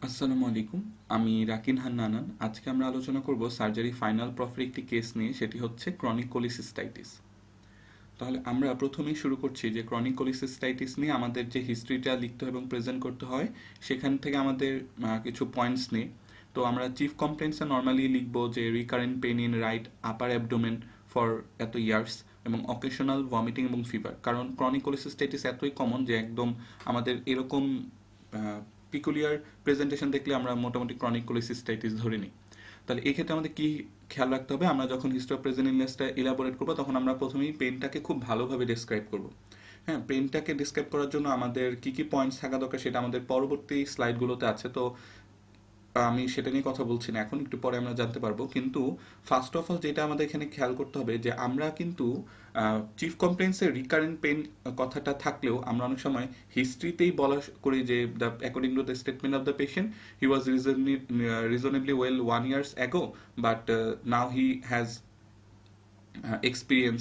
আসসালামু আলাইকুম। আমি রাকিন হান্নান। আজকে আমরা আলোচনা করব সার্জারি ফাইনাল প্রফের একটি কেস নিয়ে, সেটি হচ্ছে ক্রনিক কোলিসিস্টাইটিস। তাহলে আমরা প্রথমেই শুরু করছি যে ক্রনিক কোলিসিস্টাইটিস নিয়ে আমাদের যে হিস্ট্রিটা লিখতে হয় এবং প্রেজেন্ট করতে হয়, সেখান থেকে আমাদের কিছু পয়েন্টস নিয়ে। তো আমরা চিফ কমপ্লেন্টসে নর্মালি লিখব যে recurrent pain in right upper abdomen for এত ইয়ার্স এবং অকেশনাল ভমিটিং এবং ফিভার। কারণ ক্রনিক কোলিসিস্টাইটিস এতই কমন যে একদম আমাদের এরকম পিকুলিয়ার প্রেজেন্টেশন দেখলে আমরা মোটামুটি ক্রনিক কোলিসিস্টাইটিস ধরে নিই। তাহলে এই ক্ষেত্রে আমাদের কি খেয়াল রাখতে হবে? আমরা যখন হিস্ট্রি অফ প্রেজেন্ট ইলনেসটা ইলাবোরেট করবো, তখন আমরা প্রথমেই পেনটাকে খুব ভালোভাবে ডেসক্রাইব করব। হ্যাঁ, পেনটাকে ডিসক্রাইব করার জন্য আমাদের কি কি পয়েন্টস থাকা দরকার সেটা আমাদের পরবর্তী স্লাইডগুলোতে আছে। তো আমি সেটা নিয়ে কথা বলছি না এখন, একটু পরে আমরা জানতে পারবো। কিন্তু ফার্স্ট অফ অল যেটা আমাদের এখানে খেয়াল করতে হবে যে আমরা কিন্তু চিফ কমপ্লেন্টসের রিকারেন্ট পেন কথাটা থাকলেও আমরা অনেক সময় হিস্ট্রিতেই বলা করি যে the according to the statement of the patient he was reasonably well 1 years ago, but now he has experience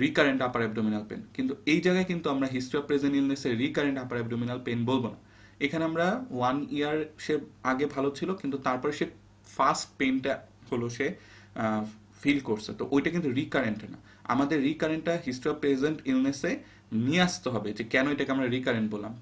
recurrent upper abdominal pain. কিন্তু এই জায়গায় কিন্তু আমরা হিস্ট্রি অফ প্রেজেন্ট ইলনেসের রিকারেন্ট আপার অ্যাবডোমিনাল পেন বলবো না। এখানে আমরা 1 year সে আগে ভালো ছিল, কিন্তু তারপরে সে ফার্স্ট পেনটা হলো সে ফিল করছে, তো ওইটা কিন্তু রিকারেন্ট না। আমাদের রিকারেন্টটা হিস্ট্রি অফ প্রেজেন্ট ইলনেসে নিয়ে আসতে হবে যে কেন এটাকে আমরা রিকারেন্ট বললাম।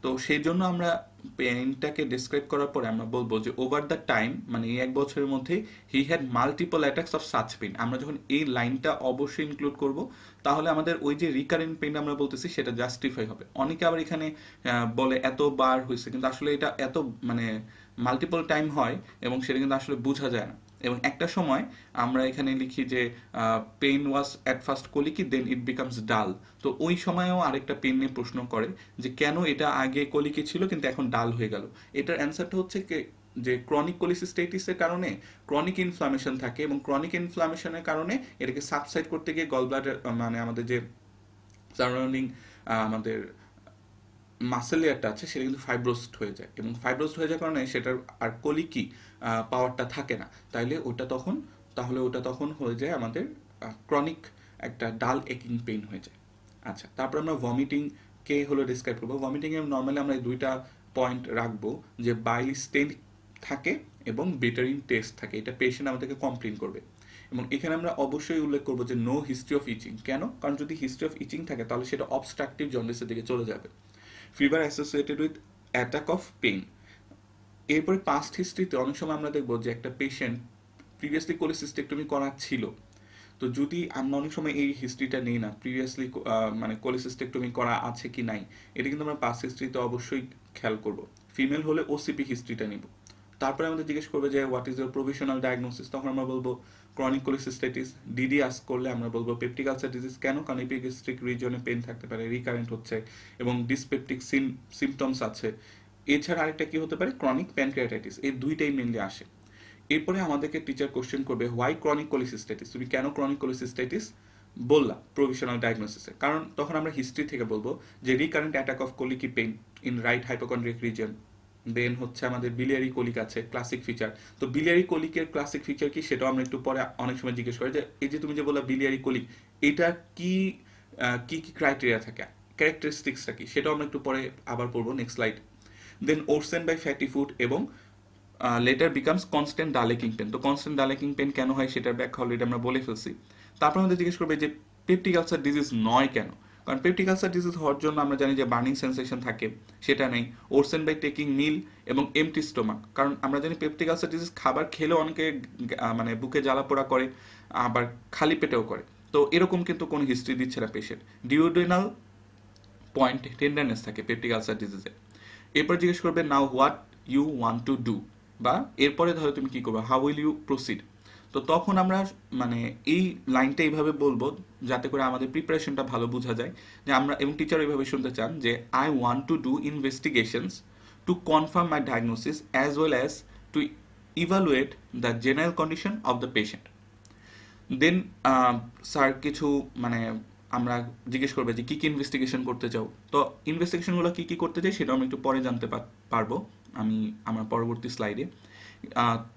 তো সেই জন্য আমরা পেইনটাকে ডিসক্রাইব করার পরে আমরা বলবো যে ওভার দ্য টাইম, মানে এই 1 বছরের মধ্যে he had multiple attacks of such pain. আমরা যখন এই লাইনটা অবশ্যই ইনক্লুড করব, তাহলে আমাদের ওই যে রিকারেন্ট পেইন আমরা বলতেছি সেটা জাস্টিফাই হবে। অনেকে আবার এখানে বলে এতবার হয়েছে, কিন্তু আসলে এটা এত মানে মাল্টিপল টাইম হয় এবং সেটা কিন্তু আসলে বোঝা যায় না। এবং একটা সময় আমরা এখানে লিখি যে pain was at first colicky then it becomes dull. তো ওই সময়েও আরেকটা পেন নিয়ে প্রশ্ন করে যে কেন এটা আগে কলিকি ছিল কিন্তু এখন ডাল হয়ে গেল। এটার অ্যান্সারটা হচ্ছে যে ক্রনিক কোলিসিস্টাইটিসের কারণে ক্রনিক ইনফ্লামেশন থাকে এবং ক্রনিক ইনফ্লামেশনের কারণে এটাকে সাবসাইড করতে গিয়ে গল ব্লাডার মানে আমাদের যে সারাউন্ডিং আমাদের মাসেল লেয়ারটা আছে সেটা কিন্তু ফাইব্রোসড হয়ে যায়, এবং ফাইব্রোসড হয়ে যাওয়ার কারণে সেটার আর কলিকি পাওয়ারটা থাকে না। তাইলে ওটা তখন হয়ে যায় আমাদের ক্রনিক একটা ডাল একিং পেইন হয়ে যায়। আচ্ছা, তারপর আমরা ভমিটিং কে হলো ডিসক্রাইব করবো। ভমিটিং এর নর্মালি আমরা এই দুইটা পয়েন্ট রাখবো যে বাইল স্টেন থাকে এবং বেটারিং টেস্ট থাকে। এটা পেশেন্ট আমাদেরকে কমপ্লেন করবে। এবং এখানে আমরা অবশ্যই উল্লেখ করবো যে নো হিস্ট্রি অফ ইচিং। কেন? কারণ যদি হিস্ট্রি অফ ইচিং থাকে তাহলে সেটা অবস্ট্রাকটিভ জন্ডিসের দিকে চলে যাবে। Fever associated with attack of pain. এরপরে পাস্ট হিস্ট্রিতে অনেক সময় আমরা দেখবো যে একটা পেশেন্ট প্রিভিয়াসলি কোলিসিস্টেক্টমি করা ছিল। তো যদি আমরা অনেক সময় এই হিস্ট্রিটা নেই না, প্রিভিয়াসলি মানে কোলিসিস্টেক্টমি করা আছে কি নাই, এটা কিন্তু আমরা পাস্ট হিস্ট্রিতে অবশ্যই খেয়াল করব। ফিমেল হলে ওসিপি হিস্ট্রিটা নিব। তারপরে আমাদের জিজ্ঞেস করবে যে what is your provisional diagnosis, তখন আমরা বলবো ক্রনিক কোলিসিস্টাইটিস। ডিডি আস্ক করলে আমরা বলবো পেপটিক আলসার ডিজিজ। কেন? কারণ এপিগ্যাস্ট্রিক রিজিয়নে পেন থাকতে পারে, রিকারেন্ট হচ্ছে এবং ডিসপেপটিক সিমটমস আছে। এছাড়া আরেকটা কি হতে পারে? Chronic pancreatitis. এই দুইটাই মেনলি আসে। এরপরে আমাদেরকে টিচার কোশ্চেন করবে হোয়াই ক্রনিক কোলিসিস্টাইটিস, তুমি কেন ক্রনিক কোলিসিস্টাইটিস বললা প্রভিশনাল ডায়াগনোসিসে। কারণ তখন আমরা হিস্ট্রি থেকে বলবো যে recurrent attack of colicky pain in right hypochondriac region. Then হচ্ছে আমাদের বিলিয়ারি কোলিক আছে, ক্লাসিক ফিচার। তো বিলিয়ারি কোলিকের ক্লাসিক ফিচার কি সেটাও আমরা একটু পরে অনেক সময় জিজ্ঞেস করি যে এই যে তুমি যে বললা বিলিয়ারি কোলিক, এটা কি কি কি ক্রাইটেরিয়া থাকে, ক্যারেক্টারিস্টিক্সটা কি, সেটাও আমরা একটু পরে আবার পড়বো next slide. Then worsen by fatty food এবং later becomes constant dull aching pain. তো কনস্ট্যান্ট ডালেকিং পেন কেন হয় সেটার ব্যাখ্যা অলরেডি আমরা বলে ফেলছি। তারপর আমাদের জিজ্ঞেস করবে যে পেপটিক আলসার ডিজিজ নয় কেন। কারণ পেপটিক আলসার ডিজিজ হওয়ার জন্য আমরা জানি যে বার্নিং সেন্সেশন থাকে, সেটা নেই। ওরসেন বাই টেকিং মিল এবং এমটি স্টোমাক। কারণ আমরা জানি পেপটিক আলসার ডিজিজ খাবার খেলেও অনেকে মানে বুকে জ্বালা পোড়া করে, আবার খালি পেটেও করে। তো এরকম কিন্তু কোনো হিস্ট্রি দিচ্ছে না পেশেন্ট। ডিওডেনাল পয়েন্ট টেন্ডারনেস থাকে পেপটিক আলসার ডিজিজে। এরপর জিজ্ঞেস করবে now what you want to do, বা এরপরে ধরো তুমি কি করবে, হাউ উইল ইউ প্রসিড। তো তখন আমরা মানে এই লাইনটা এইভাবে বলবো যাতে করে আমাদের প্রিপারেশনটা ভালো বোঝা যায় যে আমরা, এবং টিচার এইভাবে শুনতে চান যে I want to do investigations to confirm my diagnosis as well as to evaluate the general condition of the patient. Then sir কিছু মানে আমরা জিজ্ঞেস করবে যে কী কী ইনভেস্টিগেশন করতে চাও। তো ইনভেস্টিগেশনগুলো কী কী করতে চাই সেটাও আমি একটু পরে জানতে পারবো আমি আমার পরবর্তী স্লাইডে।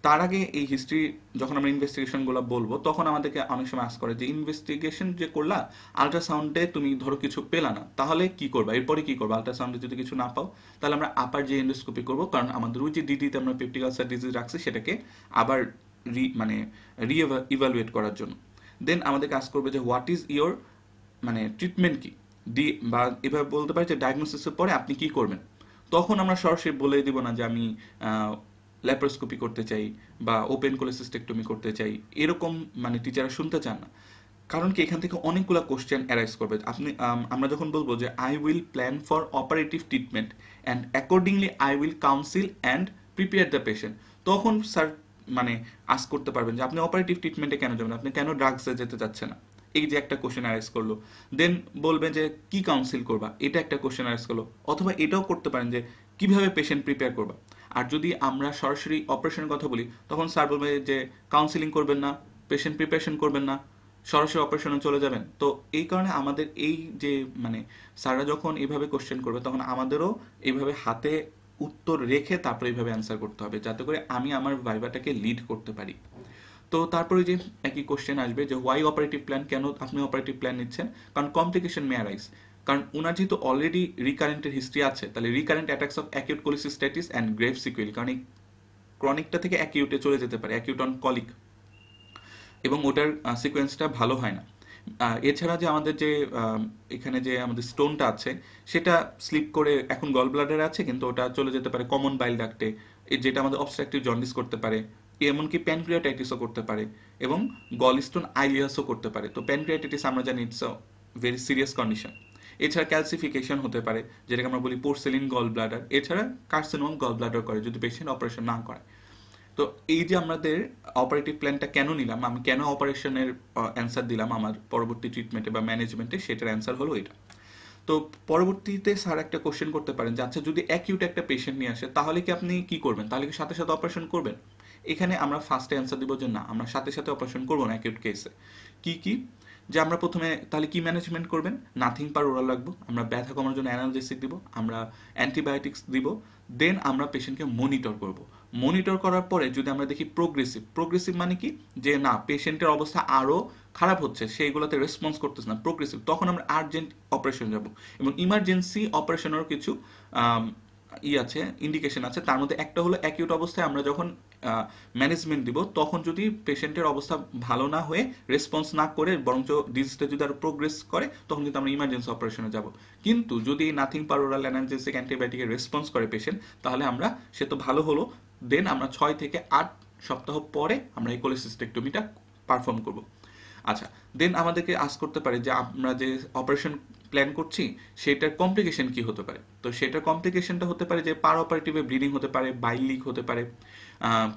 তার আগে এই হিস্ট্রি যখন আমরা ইনভেস্টিগেশনগুলো বলবো তখন আমাদেরকে অনেক সময় আস করে যে ইনভেস্টিগেশন যে করলা, আল্ট্রাসাউন্ডে তুমি ধরো কিছু পেলা না, তাহলে কি করবা, এরপরে কি করবা? আল্ট্রাসাউন্ডে যদি কিছু না পাও, তাহলে আমরা আপার যে এন্ডোস্কোপি করবো, কারণ আমাদের ওই যে ডিডিতে আমরা পেপটিক আলসার ডিজিজ রাখছি সেটাকে আবার মানে ইভালুয়েট করার জন্য। দেন আমাদের কাজ করবে যে হোয়াট ইজ ইয়োর মানে ট্রিটমেন্ট কি, বা এভাবে বলতে পারি যে ডায়াগনোসিসের পরে আপনি কি করবেন। তখন আমরা সরাসরি বলে দিব না যে আমি ল্যাপারোস্কোপি করতে চাই বা ওপেন কোলেসিস্টেক্টমি করতে চাই, এরকম মানে টিচাররা শুনতে চান না। কারণ কি এখান থেকে অনেকগুলো কোশ্চেন অ্যারাইজ করবে। আপনি আমরা যখন বলবো যে I will plan for operative treatment and accordingly I will council and prepare the patient, তখন স্যার মানে আস করতে পারবেন যে আপনি অপারেটিভ ট্রিটমেন্টে কেন যাবেন, আপনি কেন ড্রাগসে যেতে চাচ্ছেন না, এই যে একটা কোশ্চেন অ্যারাইজ করলো। দেন বলবেন যে কি কাউন্সিল করবা, এটা একটা কোশ্চেন অ্যারাইজ করলো। অথবা এটাও করতে পারেন যে কিভাবে পেশেন্ট প্রিপেয়ার করবা। আর যদি আমরা সরাসরি অপারেশনের কথা বলি, তখন স্যার বলবে যে কাউন্সিলিং করবেন না, পেশেন্ট প্রিপারেশন করবেন না, সরাসরি অপারেশনে চলে যাবেন। তো এই কারণে আমাদের এই যে মানে স্যাররা যখন এইভাবে কোশ্চেন করবে, তখন আমাদেরও এইভাবে হাতে উত্তর রেখে তারপরে এইভাবে অ্যান্সার করতে হবে, যাতে করে আমি আমার ভাইভাটাকে লিড করতে পারি। তো তারপরে যে একই কোশ্চেন আসবে যে হোয়াই অপারেটিভ প্ল্যান, কেন আপনি অপারেটিভ প্ল্যান নিচ্ছেন? কারণ কমপ্লিকেশন মে অ্যারাইজ। কারণ ওনার যেহেতু অলরেডি রিকারেন্টের হিস্ট্রি আছে, তাহলে recurrent attacks of acute cholecystitis and grave sequel, কারণ এই ক্রনিকটা থেকে অ্যাকিউটে চলে যেতে পারে, অ্যাকিউট অন কলিক, এবং ওটার সিকোয়েন্সটা ভালো হয় না। এছাড়া যে আমাদের যে এখানে যে আমাদের স্টোনটা আছে, সেটা স্লিপ করে এখন গল ব্লাডারে আছে, কিন্তু ওটা চলে যেতে পারে কমন বাইল ডাক্টে, যেটা আমাদের অবস্ট্রাকটিভ জন্ডিস করতে পারে, এমনকি প্যানক্রিয়াটাইটিসও করতে পারে, এবং গল স্টোন আইলিয়াসও করতে পারে। তো প্যানক্রিয়াটাইটিস আমরা জানি it's a very serious condition. এছাড়া ক্যালসিফিকেশন হতে পারে, যেটাকে আমরা বলি পোর্সেলিন গল ব্লাডার। এছাড়া কার্সিনোম গল ব্লাডার করে যদি পেশেন্ট অপারেশন না করে। তো এই যে আমাদের অপারেটিভ প্ল্যানটা কেন নিলাম, আমি কেন অপারেশনের অ্যান্সার দিলাম আমার পরবর্তী ট্রিটমেন্টে বা ম্যানেজমেন্টে, সেটার অ্যান্সার হলো এটা। তো পরবর্তীতে স্যার একটা কোশ্চেন করতে পারেন যে আচ্ছা যদি অ্যাকিউট একটা পেশেন্ট নিয়ে আসে, তাহলে কি আপনি কি করবেন, তাহলে কি সাথে সাথে অপারেশন করবেন? এখানে আমরা ফার্স্টে অ্যান্সার দিব যে না, আমরা সাথে সাথে অপারেশন করবো না অ্যাকিউট কেসে। কি কি যে আমরা প্রথমে তাহলে কি ম্যানেজমেন্ট করবেন? নাথিং পার ওরাল রাখবো, আমরা ব্যথা কমানোর জন্য অ্যানালজেসিক দিব, আমরা অ্যান্টিবায়োটিক্স দিব। দেন আমরা পেশেন্টকে মনিটর করব। মনিটর করার পরে যদি আমরা দেখি প্রোগ্রেসিভ, প্রোগ্রেসিভ মানে কি, যে না পেশেন্টের অবস্থা আরও খারাপ হচ্ছে, সেইগুলোতে রেসপন্স করতেছে না, প্রোগ্রেসিভ, তখন আমরা আর্জেন্ট অপারেশন যাব। এবং ইমার্জেন্সি অপারেশনেরও কিছু আছে, ইন্ডিকেশন আছে। তার মধ্যে একটা হলো অ্যাকিউট অবস্থায় আমরা যখন ম্যানেজমেন্ট দিব, তখন যদি পেশেন্টের অবস্থা ভালো না হয়ে রেসপন্স না করে বরঞ্চ ডিজিজটা যদি আরো প্রোগ্রেস করে, তখন কিন্তু আমরা ইমার্জেন্সি অপারেশনে যাব। কিন্তু যদি নাথিং পার ওরাল অ্যানালজেসিক অ্যান্টিবায়োটিকের রেসপন্স করে পেশেন্ট, তাহলে আমরা সে তো ভালো হলো, দেন আমরা 6 থেকে 8 সপ্তাহ পরে আমরা এই কোলেসিস্টেক্টমিটা পারফর্ম করব। আচ্ছা, দেন আমাদেরকে আস করতে পারে যে আমরা যে অপারেশন প্ল্যান করছি সেটার কমপ্লিকেশন কি হতে পারে। তো সেটার কমপ্লিকেশনটা হতে পারে যে পার অপারেটিভে ব্লিডিং হতে পারে, বাইল লিক হতে পারে,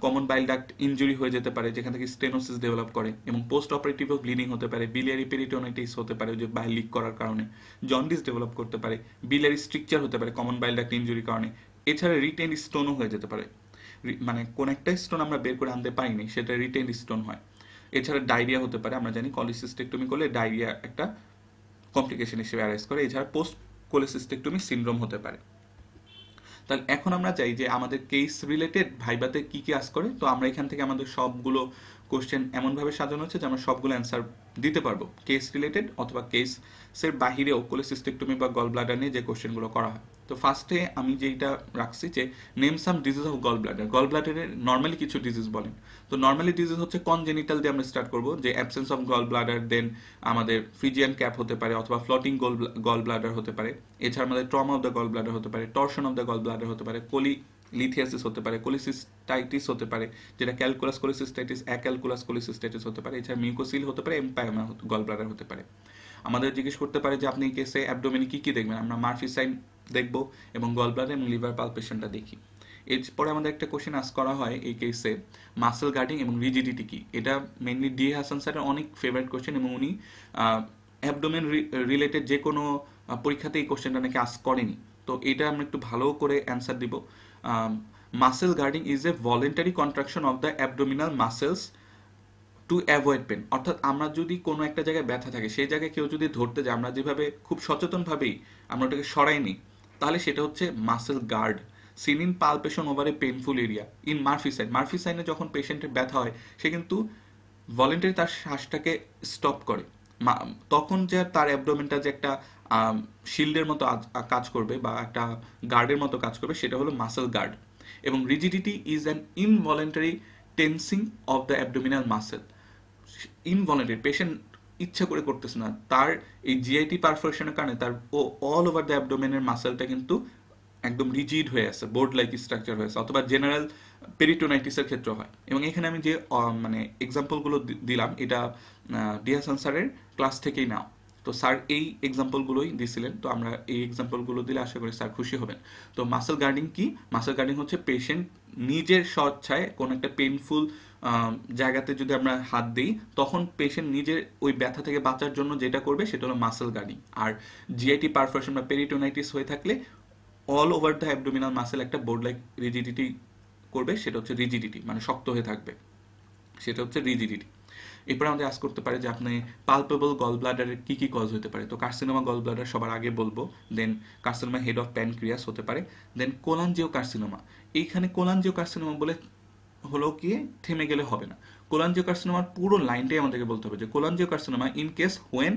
কমন বাইল ডাক্ট ইনজুরি হয়ে যেতে পারে যেখান থেকে স্টেনোসিস ডেভেলপ করে, এবং পোস্ট অপারেটিভেও ব্লিডিং হতে পারে, বিলিয়ারি পেরিটোনাইটিস হতে পারে যে বাইল লিক করার কারণে, জন্ডিস ডেভেলপ করতে পারে, বিলিয়ারি স্ট্রিকচার হতে পারে কমন বাইল ডাক্ট ইনজুরির কারণে। এছাড়া রিটেন স্টোনও হয়ে যেতে পারে, মানে কোন একটা স্টোন আমরা বের করে আনতে পারিনি, সেটা রিটেন স্টোন হয়। এছাড়া ডায়রিয়া হতে পারে, আমরা জানি কলিসিস্টেক্টমি করলে ডায়রিয়া একটা কমপ্লিকেশন হিসেবে অ্যারাইজ করে। এছাড়া পোস্ট কোলিসিস্টেক্টমি সিনড্রোম হতে পারে। তাহলে এখন আমরা চাই যে আমাদের কেস রিলেটেড ভাইবাতে কি কি আস করে। তো আমরা এখান থেকে আমাদের সবগুলো কোশ্চেন এমনভাবে সাজানো হচ্ছে যে আমরা সবগুলো অ্যান্সার দিতে পারবো, কেস রিলেটেড অথবা কেসের বাহিরেও কোলেসিস্টেক্টমি বা গল ব্লাডার নিয়ে যে কোশ্চেনগুলো করা হয়। তো ফার্স্টে আমি যেটা রাখছি যে name some disease of gall bladder. Gall ব্লাডারের নর্মালি কিছু ডিজিজ বলেন। তো নর্মালি ডিজিজ হচ্ছে কনজেনিটাল দিয়ে আমরা স্টার্ট করবো, যে অ্যাবসেন্স অফ গল ব্লাডার, দেন আমাদের ফ্রিজিয়ান ক্যাপ হতে পারে অথবা ফ্লোটিং গল ব্লাডার হতে পারে। এছাড়া আমাদের trauma of the gall bladder হতে পারে, torsion of the gall bladder হতে পারে, লিথিয়াসিস হতে পারে, কোলিসিস্টাইটিস হতে পারে, যেটা ক্যালকুলাস কোলিসিস্টাইটিস, অ্যাক্যালকুলাস কোলিসিস্টাইটিস হতে পারে। এছাড়া মিউকোসিল হতে পারে, এম্পায়োমা গল ব্লাডার হতে পারে। আমাদের জিজ্ঞেস করতে পারে যে আপনি এই কেসে অ্যাবডোমেনে কি কি দেখবেন, আমরা মার্ফি সাইন দেখবো এবং গল ব্লাডার এবং লিভার পালপেশনটা দেখি। এরপরে আমাদের একটা কোশ্চেন আস করা হয় এই কেসে, মাসেল গার্ডিং এবং রিজিডিটি কি। এটা মেনলি ডি হাসান স্যারের অনেক ফেভারিট কোশ্চেন, এবং উনি অ্যাবডোমেন রিলেটেড যে কোনো পরীক্ষাতে এই কোশ্চেনটা নাকি আস করেনি। তো এটা আমরা একটু ভালো করে অ্যান্সার দিব। Muscle guarding is a voluntary contraction of the abdominal muscles to avoid pain. অর্থাৎ আমরা যদি কোনো একটা জায়গায় ব্যথা থাকে, সেই জায়গায় কেউ যদি ধরতে যায়, আমরা যেভাবে খুব সচেতনভাবেই আমরা ওটাকে সরাই নিই, তাহলে সেটা হচ্ছে muscle guard. Seen in palpation over a painful area in Murphy sign. Murphy সাইনে যখন পেশেন্টের ব্যথা হয় সে কিন্তু ভলেন্টারি তার শ্বাসটাকে স্টপ করে, তখন যে তার অ্যাবডোমেনটা যে একটা শিল্ডের মতো কাজ করবে বা একটা গার্ডের মতো কাজ করবে, সেটা হলো মাসেল গার্ড। এবং rigidity is an involuntary tensing of the abdominal muscle. Involuntary, patient ইচ্ছা করে করতেছে না, তার এই জিআইটি পারফোরেশনের কারণে তার অল ওভার দ্য অ্যাবডোমেনের মাসেলটা কিন্তু একদম রিজিড হয়ে আছে, বোর্ড লাইক স্ট্রাকচার হয়ে আছে, অথবা জেনারেল পেরিটোনাইটিসের ক্ষেত্রে হয়। এবং এখানে আমি যে মানে এক্সাম্পলগুলো দিলাম এটা ডিহাসান স্যারের ক্লাস থেকেই নাও। তো স্যার এই এক্সাম্পলগুলোই দিছিলেন, তো আমরা এই এক্সাম্পলগুলো দিলে আশা করি স্যার খুশি হবেন। তো মাসেল গার্ডিং কি? মাসেল গার্ডিং হচ্ছে পেশেন্ট নিজের স্বেচ্ছায় কোনো একটা পেইনফুল জায়গাতে যদি আমরা হাত দিই, তখন পেশেন্ট নিজের ওই ব্যথা থেকে বাঁচার জন্য যেটা করবে সেটা হলো মাসেল গার্ডিং। আর জিআইটি পারফোরেশন বা পেরিটোনাইটিস হয়ে থাকলে all over the abdominal muscle একটা বোর্ড লাইক রিজিডিটি করবে, সেটা হচ্ছে রিজিডিটি, মানে শক্ত হয়ে থাকবে, সেটা হচ্ছে রিজিডিটি। এরপর আমাদের আজ করতে পারে যে আপনি পালপেবল গল ব্লাডারের কি কি কজ হতে পারে। তো কার্সিনোমা গল ব্লাডার সবার আগে বলবো, দেন কার্সিনোমা হেড অফ প্যানক্রিয়াস হতে পারে, দেন কোলাঞ্জিও কার্সিনোমা। এইখানে কোলাঞ্জিও কার্সিনোমা বলে হলো কি থেমে গেলে হবে না, কোলাঞ্জিও কার্সিনোমার পুরো লাইনটাই আমাদেরকে বলতে হবে যে cholangiocarcinoma in case when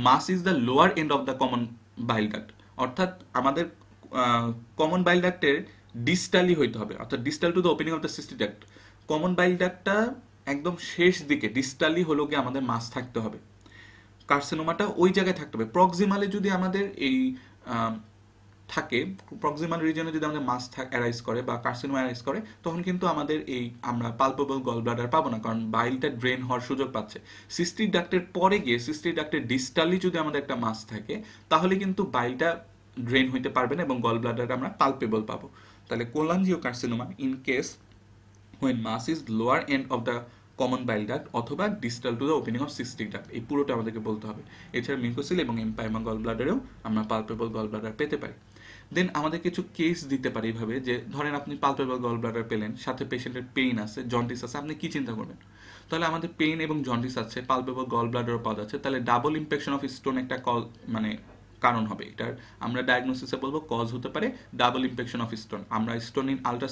mass is the lower end of the common bile duct. অর্থাৎ আমাদের কমন বাইল ডাক্টের ডিস্টালি হইতে হবে, অর্থাৎ distal to the opening of the cystic duct. Common bile ডাক্টটা একদম শেষ দিকে ডিস্টালি হলো গিয়ে আমাদের মাস থাকতে হবে, কার্সিনোমাটা ওই জায়গায় থাকতে হবে। প্রক্সিমালে যদি আমাদের এই থাকে, প্রক্সিমাল রিজনে যদি আমাদের মাস অ্যারাইজ করে বা কার্সিনোমা অ্যারাইজ করে, তখন কিন্তু আমাদের এই আমরা পালপেবল গল ব্লাডার পাবো না, কারণ বাইলটা ড্রেন হওয়ার সুযোগ পাচ্ছে। সিস্টিক ডাক্টের পরে গিয়ে সিস্টিক ডাক্টের ডিস্টালি যদি আমাদের একটা মাস থাকে, তাহলে কিন্তু বাইলটা ড্রেন হইতে পারবে না এবং গল ব্লাডারটা আমরা পালপেবল পাবো। তাহলে cholangiocarcinoma in case when mass is lower end of the common bile duct অথবা distal to the opening of cystic duct, এই পুরোটা আমাদেরকে বলতে হবে। এছাড়া মিউকোসিল এবং এম্পাইমা গল ব্লাডারেও আমরা পালপেবল গল ব্লাডার পেতে পারি। দেন আমাদের কিছু কেস দিতে পারি এইভাবে যে ধরেন আপনি পালপেবল গল ব্লাডার পেলেন, সাথে পেশেন্টের পেইন আছে, জন্ডিস আছে, আপনি কি চিন্তা করবেন? তাহলে আমাদের পেইন এবং জন্ডিস আছে, পালপেবল গল ব্লাডারও পাওয়া যাচ্ছে, তাহলে ডাবল ইমপেকশন অফ স্টোন একটা মানে কারণ হবে। এটার আমরা ডায়াগনোসিসে বলবো কজ হতে পারে ডাবল ইমপেকশন অফ স্টোন। আমরা স্টোন ইন আলট্রা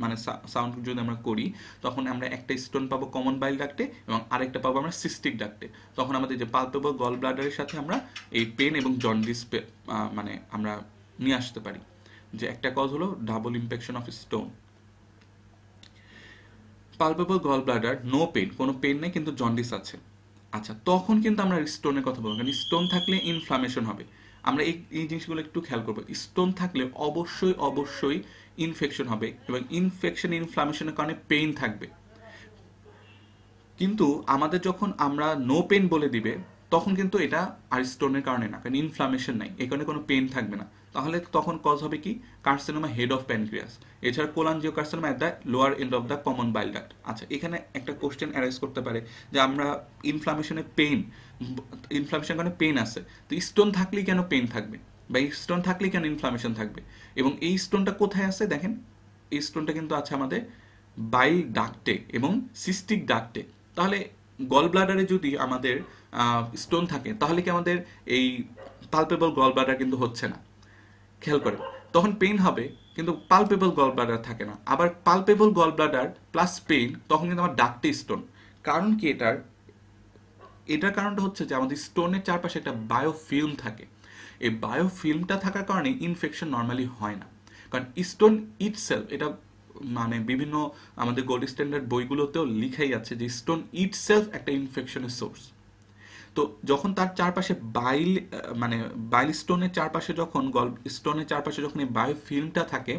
মানে সাউন্ড যদি আমরা করি, তখন আমরা একটা স্টোন পাবো কমন বাইল ডাক্টে এবং আরেকটা পাবো আমরা সিস্টিক ডাক্টে। তখন আমাদের যে পালপেবল গল ব্লাডারের সাথে আমরা এই পেন এবং জন্ডিস মানে আমরা নিয়ে আসতে পারি, যে একটা কজ হলো double impaction of stone. Palpable gall bladder no pain, কোনো পেন নেই কিন্তু জন্ডিস আছে, আচ্ছা তখন কিন্তু আমরা স্টোনের কথা বলবো, কারণ স্টোন থাকলে ইনফ্লামেশন হবে। আমরা এই জিনিসগুলো একটু খেয়াল করবো, স্টোন থাকলে অবশ্যই অবশ্যই ইনফেকশন হবে এবং ইনফেকশন ইনফ্লামেশনের কারণে পেইন থাকবে। কিন্তু আমাদের যখন আমরা নো পেন বলে দিবে, তখন কিন্তু এটা আর স্টোনের কারণে না, কারণ ইনফ্লামেশন নাই, এই কারণে কোনো পেন থাকবে না। তাহলে তখন কজ হবে কি কার্সিনোমা হেড অফ প্যানক্রিয়াস। এছাড়া cholangiocarcinoma at the lower end of the common bile duct. আচ্ছা এখানে একটা কোশ্চেন অ্যারাইজ করতে পারে যে আমরা ইনফ্লামেশনের পেইন, ইনফ্লামেশনের কারণে পেইন আছে, তো স্টোন থাকলেই কেন পেইন থাকবে বা স্টোন থাকলেই কেন ইনফ্লামেশন থাকবে? এবং এই স্টোনটা কোথায় আছে দেখেন, এই স্টোনটা কিন্তু আছে আমাদের বাইল ডাক্টে এবং সিস্টিক ডাক্টে। তাহলে গল ব্লাডারে যদি আমাদের স্টোন থাকে, তাহলে কি আমাদের এই পালপেবল গল ব্লাডার কিন্তু হচ্ছে না, খেয়াল করে, তখন পেইন হবে কিন্তু পালপেবল গল ব্লাডার থাকে না। আবার palpable gall bladder plus pain, তখন কিন্তু আমার ডাক্টে স্টোন। কারণ কি এটার কারণটা হচ্ছে যে আমাদের স্টোনের চারপাশে একটা বায়োফিল্ম থাকে, এই বায়োফিল্মটা থাকার কারণে ইনফেকশন নর্মালি হয় না। কারণ স্টোন ইটসেলফ, এটা মানে বিভিন্ন আমাদের গোল্ড স্ট্যান্ডার্ড বইগুলোতেও লিখাই আছে যে স্টোন ইটসেলফ একটা ইনফেকশনের সোর্স। তো যখন তার চারপাশে মানে বাইল স্টোনের চারপাশে যখন স্টোনের চারপাশে যখন এই বায়োফিল্মটা থাকে,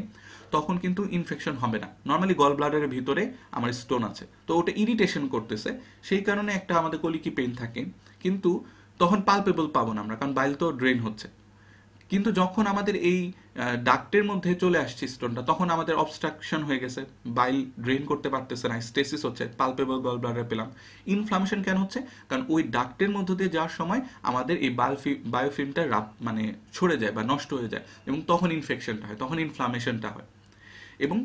তখন কিন্তু ইনফেকশন হবে না। নর্মালি গল ব্লাডারের ভিতরে আমার স্টোন আছে, তো ওটা ইরিটেশন করতেছে, সেই কারণে একটা আমাদের কলিকি পেইন থাকে, কিন্তু তখন পালপেবল পাবো না আমরা, কারণ বাইল তো ড্রেন হচ্ছে। কিন্তু যখন আমাদের এই ডাক্টের মধ্যে চলে আসছে স্টোনটা, তখন আমাদের অবস্ট্রাকশন হয়ে গেছে, বাইল ড্রেন করতে পারতেছে না, স্টেসিস হচ্ছে, পালপেবল গল ব্লাডার পেলাম। ইনফ্লামেশন কেন হচ্ছে? কারণ ওই ডাক্টের মধ্য দিয়ে যাওয়ার সময় আমাদের এই বায়োফিল্মটা মানে ছড়ে যায় বা নষ্ট হয়ে যায়, এবং তখন ইনফেকশনটা হয়, তখন ইনফ্লামেশনটা হয়, এবং